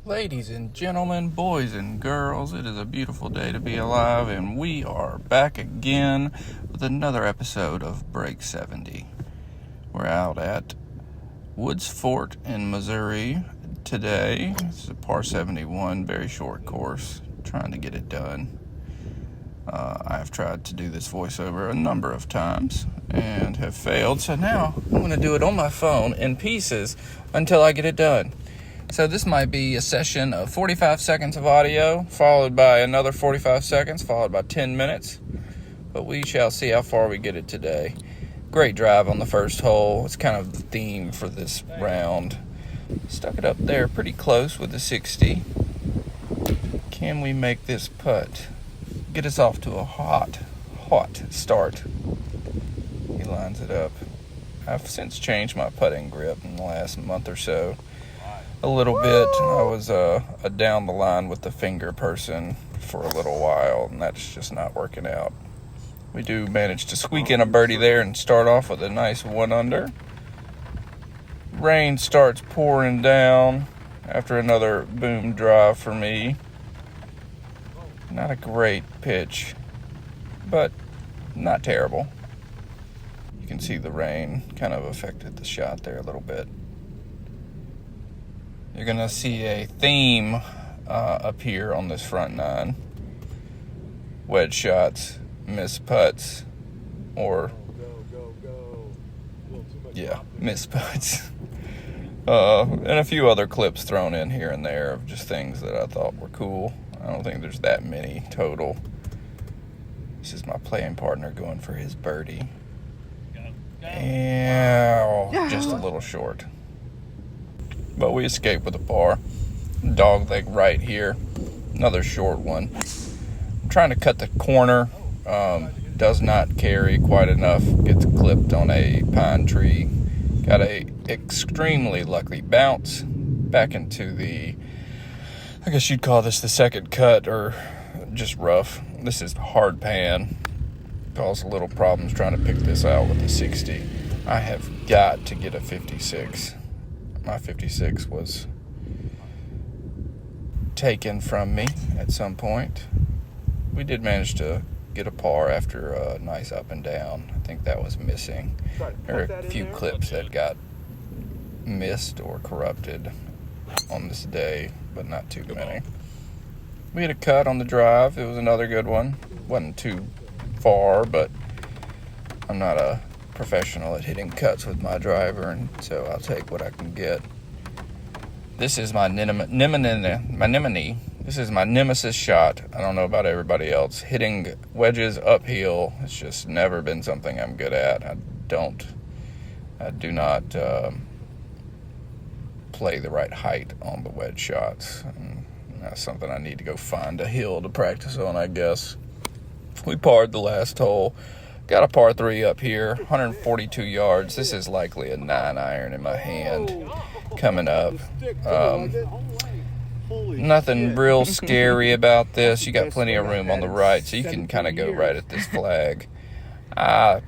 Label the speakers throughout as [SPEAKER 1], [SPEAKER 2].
[SPEAKER 1] Ladies and gentlemen, boys and girls, it is a beautiful day to be alive, and we are back again with another episode of Break 70. We're out at Woods Fort in Missouri today. This is a par 71, very short course, trying to get it done. I've tried to do this voiceover a number of times and have failed, so now I'm going to do it on my phone in pieces until I get it done. So this might be a session of 45 seconds of audio, followed by another 45 seconds, followed by 10 minutes. But we shall see how far we get it today. Great drive on the first hole. It's kind of the theme for this round. Stuck it up there pretty close with the 60. Can we make this putt? Get us off to a hot start. He lines it up. I've since changed my putting grip in the last month or so. A little bit. I was a down the line with the finger person for a little while, and that's just not working out. We do manage to squeak in a birdie there and start off with a nice 1 under. Rain starts pouring down after another boom drive for me. Not a great pitch, but not terrible. You can see the rain kind of affected the shot there a little bit. You're going to see a theme up here on this front nine. Wedge shots, missed putts, or, missed putts. And a few other clips thrown in here and there of just things that I thought were cool. I don't think there's that many total. This is my playing partner going for his birdie. And just a little short. But we escaped with a par. Dog leg right here. Another short one. I'm trying to cut the corner. Does not carry quite enough. Gets clipped on a pine tree. Got a extremely lucky bounce back into the, I guess you'd call this the second cut, or just rough. This is hard pan. Caused little problems trying to pick this out with the 60. I have got to get a 56. My 56 was taken from me at some point. We did manage to get a par after a nice up and down. I think that was missing. There are a few clips that got missed or corrupted on this day, but not too many. We had a cut on the drive. It was another good one. Wasn't too far, but I'm not a professional at hitting cuts with my driver, and so I'll take what I can get. This is my This is my nemesis shot. I don't know about everybody else. Hitting wedges uphill, it's just never been something I'm good at. I do not play the right height on the wedge shots. And that's something I need to go find a hill to practice on, I guess. We parred the last hole. Got a par 3 up here, 142 yards. This is likely a 9-iron in my hand coming up. Nothing real scary about this. You got plenty of room on the right, so you can kind of go right at this flag. I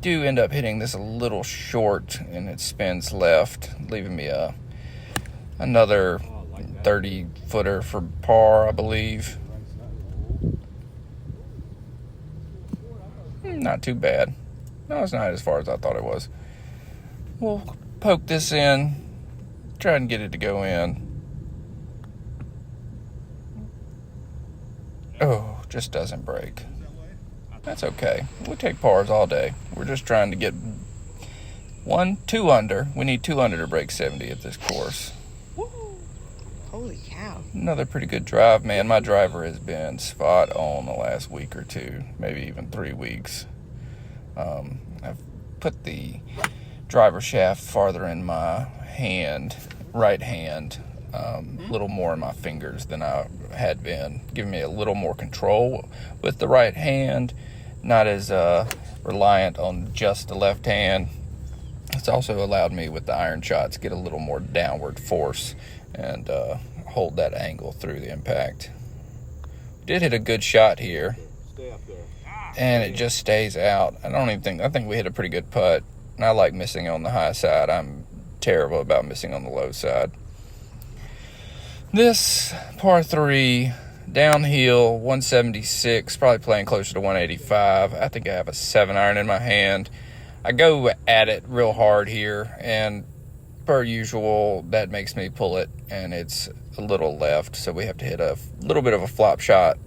[SPEAKER 1] do end up hitting this a little short, and it spins left, leaving me another 30-footer for par, I believe. Not too bad. No, it's not as far as I thought it was. We'll poke this in, try and get it to go in. Oh, just doesn't break. That's okay. We take pars all day. We're just trying to get 2 under. We need 2 under to break 70 at this course.
[SPEAKER 2] Woo. Holy cow.
[SPEAKER 1] Another pretty good drive, man. My driver has been spot on the last week or two, maybe even 3 weeks. I've put the driver shaft farther in my hand, right hand, a little more in my fingers than I had been, giving me a little more control with the right hand, not as reliant on just the left hand. It's also allowed me with the iron shots get a little more downward force and hold that angle through the impact. Did hit a good shot here, and it just stays out. I think we hit a pretty good putt. And I like missing on the high side. I'm terrible about missing on the low side. This par 3, downhill, 176, probably playing closer to 185. I think I have a 7-iron in my hand. I go at it real hard here, and per usual, that makes me pull it, and it's a little left, so we have to hit a little bit of a flop shot.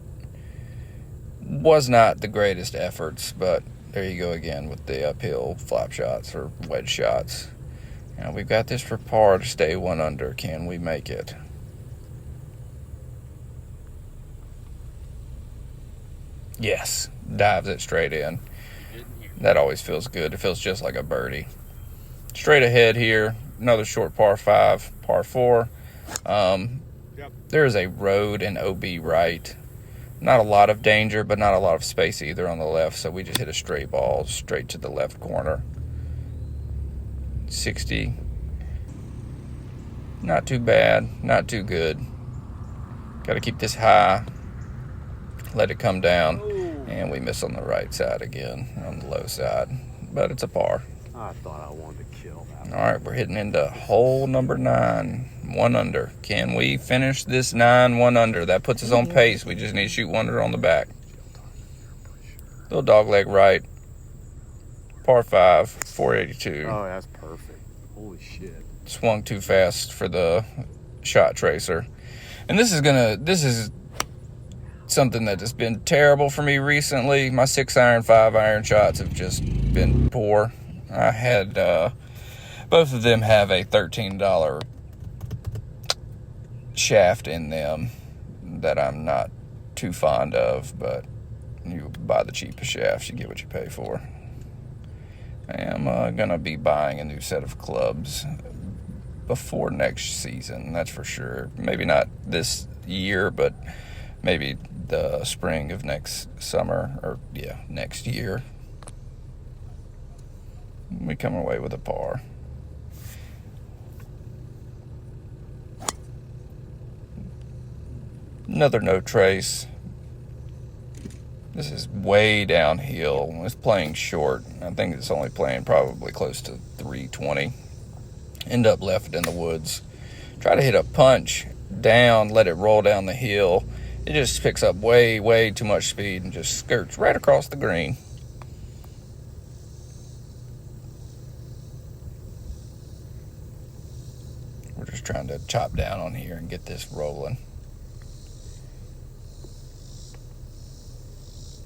[SPEAKER 1] Was not the greatest efforts, but there you go again with the uphill flop shots or wedge shots. Now we've got this for par to stay 1 under. Can we make it? Yes, dives it straight in. That always feels good. It feels just like a birdie. Straight ahead here, another short par 5, par 4. There is a road in OB right. Not a lot of danger, but not a lot of space either on the left, so we just hit a straight ball straight to the left corner. 60. Not too bad, not too good. Got to keep this high. Let it come down, and we miss on the right side again, on the low side, but it's a par.
[SPEAKER 3] I thought I wanted to kill that.
[SPEAKER 1] All right, we're hitting into hole number 9, 1 under. Can we finish this 9 1 under? That puts us on pace. We just need to shoot 1 under on the back. Little dog leg right, par 5, 482.
[SPEAKER 3] Oh, that's perfect. Holy shit.
[SPEAKER 1] Swung too fast for the shot tracer, and this is something that has been terrible for me recently. My 6-iron, 5-iron shots have just been poor. I had both of them have a $13 shaft in them that I'm not too fond of, but you buy the cheapest shafts, you get what you pay for. I am going to be buying a new set of clubs before next season, that's for sure. Maybe not this year, but maybe the spring of next summer, or next year. We come away with a par. Another no trace. This is way downhill. It's playing short. I think it's only playing probably close to 320. End up left in the woods. Try to hit a punch down, let it roll down the hill. It just picks up way, way too much speed and just skirts right across the green. We're just trying to chop down on here and get this rolling.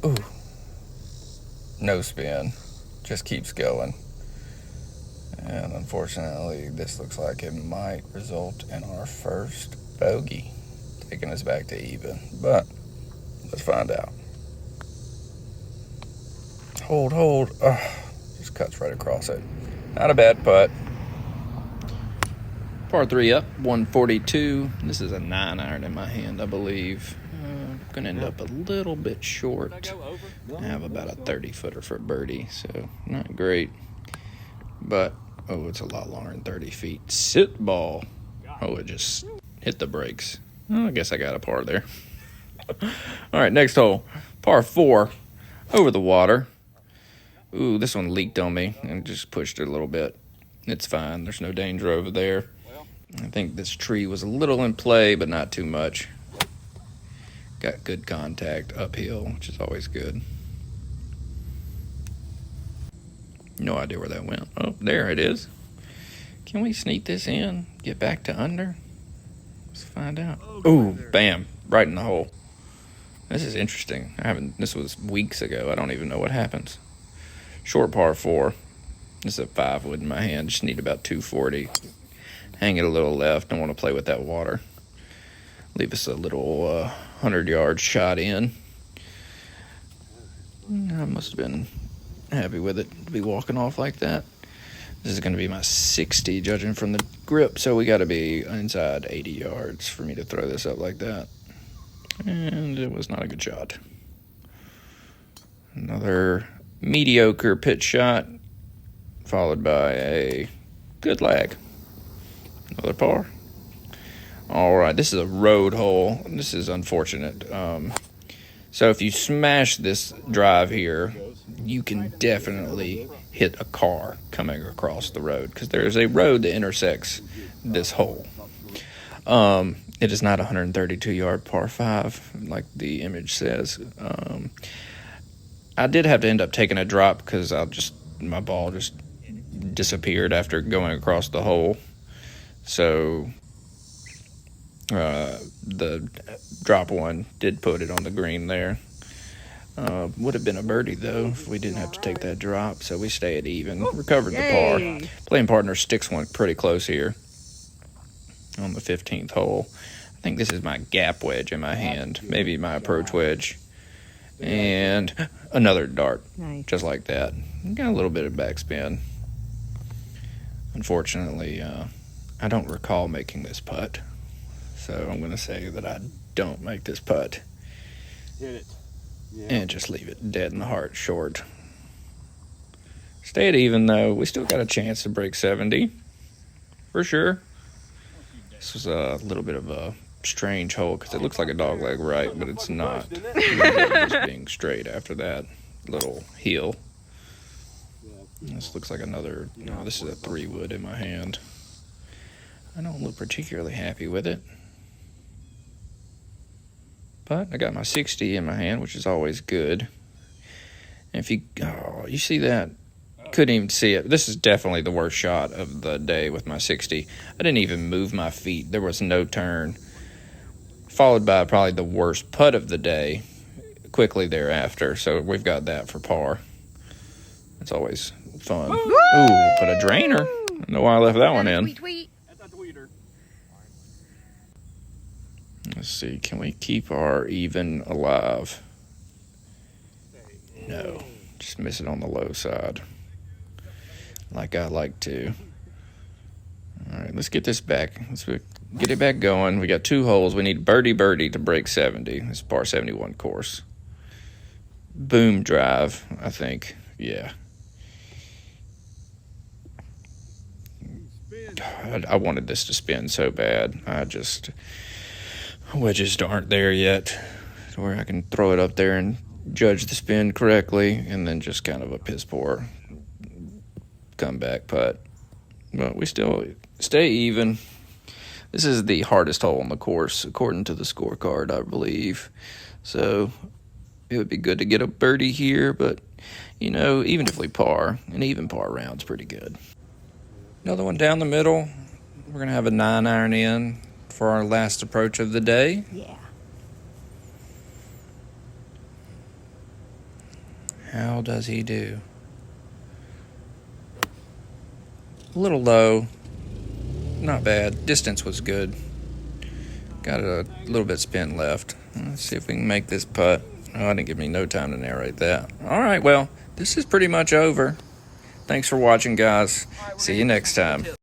[SPEAKER 1] Ooh. No spin. Just keeps going. And unfortunately, this looks like it might result in our first bogey, taking us back to even. But let's find out. Hold. Just cuts right across it. Not a bad putt. Par 3 up, 142. This is a 9-iron in my hand, I believe. Going to end up a little bit short. I have about a 30-footer for birdie, so not great. But, it's a lot longer than 30 feet. Sit ball. It just hit the brakes. Well, I guess I got a par there. All right, next hole. Par 4, over the water. Ooh, this one leaked on me and just pushed it a little bit. It's fine. There's no danger over there. I think this tree was a little in play, but not too much. Got good contact uphill, which is always good. No idea where that went. Oh, there it is. Can we sneak this in? Get back to under? Let's find out. Ooh, bam. Right in the hole. This is interesting. This was weeks ago. I don't even know what happens. Short par 4. This is a 5-wood in my hand. Just need about 240. Hang it a little left. Don't want to play with that water. Leave us a little 100-yard shot in. I must have been happy with it to be walking off like that. This is going to be my 60, judging from the grip, so we got to be inside 80 yards for me to throw this up like that. And it was not a good shot. Another mediocre pitch shot, followed by a good lag. Another par. All right, this is a road hole. This is unfortunate. So if you smash this drive here, you can definitely hit a car coming across the road because there is a road that intersects this hole. It is not a 132-yard par 5 like the image says. I did have to end up taking a drop because my ball just disappeared after going across the hole. So the drop one did put it on the green there. Would have been a birdie though if we didn't have to take that drop. So we stayed even, recovered the par. Playing partner sticks one pretty close here on the 15th hole. I think this is my gap wedge in my hand, maybe my approach wedge, and another dart, just like that. Got a little bit of backspin. Unfortunately, I don't recall making this putt, so I'm going to say that I don't make this putt.
[SPEAKER 3] Hit it. Yeah.
[SPEAKER 1] And just leave it dead in the heart short. Stay it even, though. We still got a chance to break 70, for sure. This was a little bit of a strange hole because it looks like a dogleg right, but it's not. Just being straight after that little heel. This looks like another. No, this is a 3-wood in my hand. I don't look particularly happy with it. But I got my 60 in my hand, which is always good. And if you see that? Couldn't even see it. This is definitely the worst shot of the day with my 60. I didn't even move my feet. There was no turn. Followed by probably the worst putt of the day quickly thereafter. So we've got that for par. It's always fun. Ooh, put a drainer. I don't know why I left that one in. Let's see, can we keep our even alive? No, just miss it on the low side, like I like to. All right, let's get this back. Let's get it back going. We got 2 holes. We need birdie to break 70. This is par 71 course. Boom drive, I think. Yeah. God, I wanted this to spin so bad. Wedges aren't there yet where I can throw it up there and judge the spin correctly, and then just kind of a piss poor comeback putt. But we still stay even. This is the hardest hole on the course, according to the scorecard, I believe. So it would be good to get a birdie here, but, even if we par, an even par round's pretty good. Another one down the middle. We're going to have a 9-iron in for our last approach of the day.
[SPEAKER 2] Yeah.
[SPEAKER 1] How does he do? A little low. Not bad. Distance was good. Got a little bit spin left. Let's see if we can make this putt. Oh, it didn't give me no time to narrate that. All right, well, this is pretty much over. Thanks for watching, guys. See you next time.